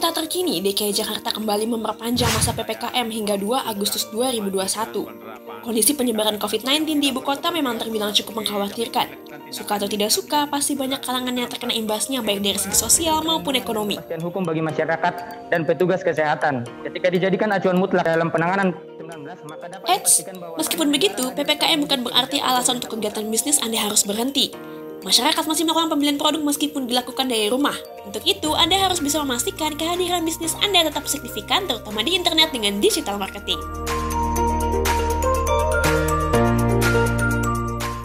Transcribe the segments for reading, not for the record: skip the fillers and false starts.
Data terkini, DKI Jakarta kembali memperpanjang masa PPKM hingga 2 Agustus 2021. Kondisi penyebaran COVID-19 di ibu kota memang terbilang cukup mengkhawatirkan. Suka atau tidak suka, pasti banyak kalangan yang terkena imbasnya baik dari segi sosial maupun ekonomi. Kepastian hukum bagi masyarakat dan petugas kesehatan ketika dijadikan acuan mutlak dalam penanganan COVID-19, maka dapat dipastikan bahwa meskipun begitu, PPKM bukan berarti alasan untuk kegiatan bisnis Anda harus berhenti. Masyarakat masih melakukan pembelian produk meskipun dilakukan dari rumah. Untuk itu, Anda harus bisa memastikan kehadiran bisnis Anda tetap signifikan, terutama di internet dengan digital marketing.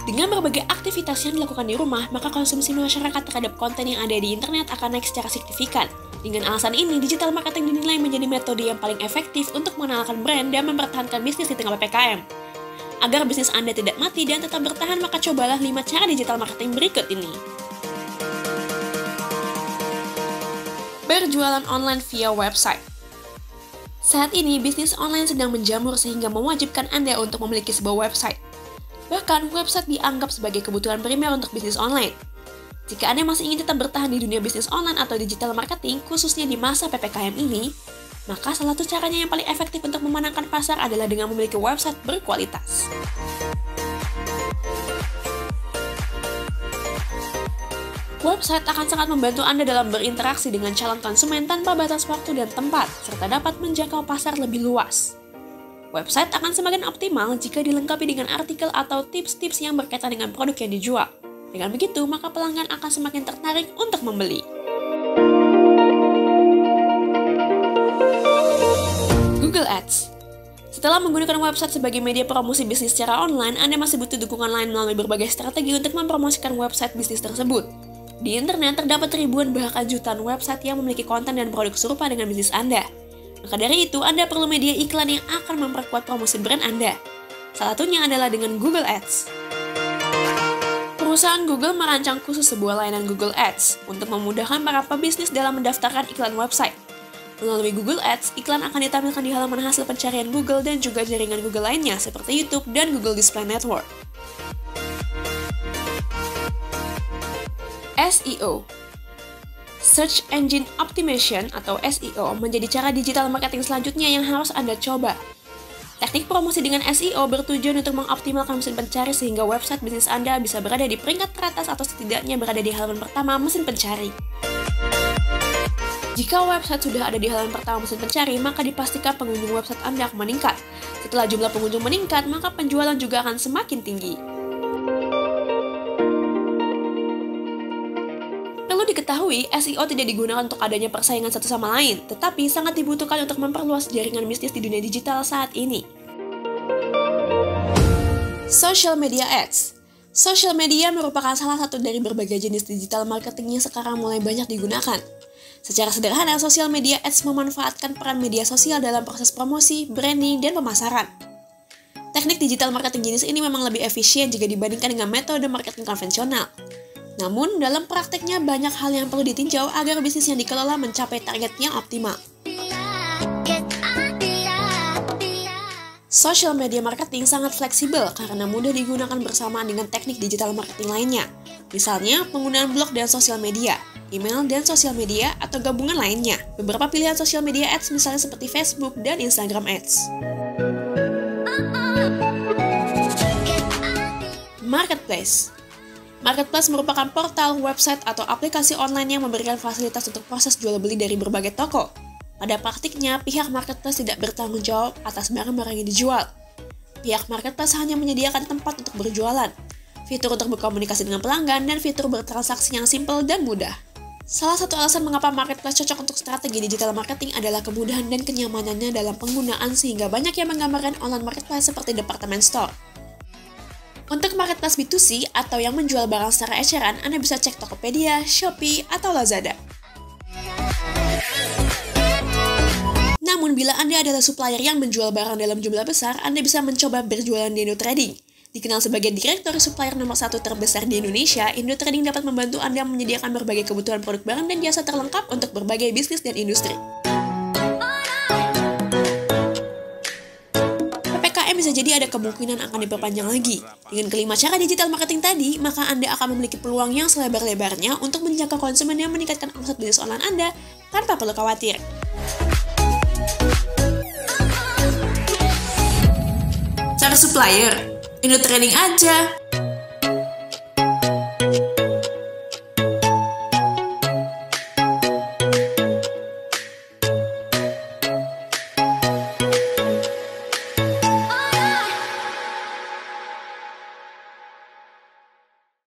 Dengan berbagai aktivitas yang dilakukan di rumah, maka konsumsi masyarakat terhadap konten yang ada di internet akan naik secara signifikan. Dengan alasan ini, digital marketing dinilai menjadi metode yang paling efektif untuk mengenalkan brand dan mempertahankan bisnis di tengah PPKM. Agar bisnis Anda tidak mati dan tetap bertahan, maka cobalah 5 cara digital marketing berikut ini. Berjualan online via website. Saat ini, bisnis online sedang menjamur sehingga mewajibkan Anda untuk memiliki sebuah website. Bahkan, website dianggap sebagai kebutuhan primer untuk bisnis online. Jika Anda masih ingin tetap bertahan di dunia bisnis online atau digital marketing, khususnya di masa PPKM ini, maka salah satu caranya yang paling efektif untuk memenangkan pasar adalah dengan memiliki website berkualitas. Website akan sangat membantu Anda dalam berinteraksi dengan calon konsumen tanpa batas waktu dan tempat, serta dapat menjangkau pasar lebih luas. Website akan semakin optimal jika dilengkapi dengan artikel atau tips-tips yang berkaitan dengan produk yang dijual. Dengan begitu, maka pelanggan akan semakin tertarik untuk membeli. Google Ads. Setelah menggunakan website sebagai media promosi bisnis secara online, Anda masih butuh dukungan lain melalui berbagai strategi untuk mempromosikan website bisnis tersebut. Di internet terdapat ribuan bahkan jutaan website yang memiliki konten dan produk serupa dengan bisnis Anda. Maka dari itu, Anda perlu media iklan yang akan memperkuat promosi brand Anda. Salah satunya adalah dengan Google Ads. Perusahaan Google merancang khusus sebuah layanan Google Ads untuk memudahkan para pebisnis dalam mendaftarkan iklan website. Melalui Google Ads, iklan akan ditampilkan di halaman hasil pencarian Google dan juga jaringan Google lainnya seperti YouTube dan Google Display Network. SEO. Search Engine Optimization atau SEO menjadi cara digital marketing selanjutnya yang harus Anda coba. Teknik promosi dengan SEO bertujuan untuk mengoptimalkan mesin pencari sehingga website bisnis Anda bisa berada di peringkat teratas atau setidaknya berada di halaman pertama mesin pencari. Jika website sudah ada di halaman pertama mesin pencari, maka dipastikan pengunjung website Anda akan meningkat. Setelah jumlah pengunjung meningkat, maka penjualan juga akan semakin tinggi. Perlu diketahui, SEO tidak digunakan untuk adanya persaingan satu sama lain, tetapi sangat dibutuhkan untuk memperluas jaringan bisnis di dunia digital saat ini. Social Media Ads. Social media merupakan salah satu dari berbagai jenis digital marketing yang sekarang mulai banyak digunakan. Secara sederhana, social media ads memanfaatkan peran media sosial dalam proses promosi, branding, dan pemasaran. Teknik digital marketing jenis ini memang lebih efisien jika dibandingkan dengan metode marketing konvensional. Namun, dalam prakteknya banyak hal yang perlu ditinjau agar bisnis yang dikelola mencapai target yang optimal. Social media marketing sangat fleksibel karena mudah digunakan bersamaan dengan teknik digital marketing lainnya. Misalnya, penggunaan blog dan sosial media, email dan sosial media, atau gabungan lainnya. Beberapa pilihan sosial media ads misalnya seperti Facebook dan Instagram Ads. Marketplace. Marketplace merupakan portal, website, atau aplikasi online yang memberikan fasilitas untuk proses jual beli dari berbagai toko. Pada praktiknya, pihak marketplace tidak bertanggung jawab atas barang-barang yang dijual. Pihak marketplace hanya menyediakan tempat untuk berjualan, fitur untuk berkomunikasi dengan pelanggan, dan fitur bertransaksi yang simpel dan mudah. Salah satu alasan mengapa marketplace cocok untuk strategi digital marketing adalah kemudahan dan kenyamanannya dalam penggunaan sehingga banyak yang menggambarkan online marketplace seperti department store. Untuk marketplace B2C atau yang menjual barang secara eceran, Anda bisa cek Tokopedia, Shopee, atau Lazada. Namun, bila Anda adalah supplier yang menjual barang dalam jumlah besar, Anda bisa mencoba berjualan di IndoTrading. Dikenal sebagai direktur supplier nomor 1 terbesar di Indonesia, IndoTrading dapat membantu Anda menyediakan berbagai kebutuhan produk barang dan jasa terlengkap untuk berbagai bisnis dan industri. PPKM bisa jadi ada kemungkinan akan diperpanjang lagi. Dengan kelima cara digital marketing tadi, maka Anda akan memiliki peluang yang selebar-lebarnya untuk menjangkau konsumen yang meningkatkan omset bisnis online Anda tanpa perlu khawatir. Cari supplier, Indo Trading aja.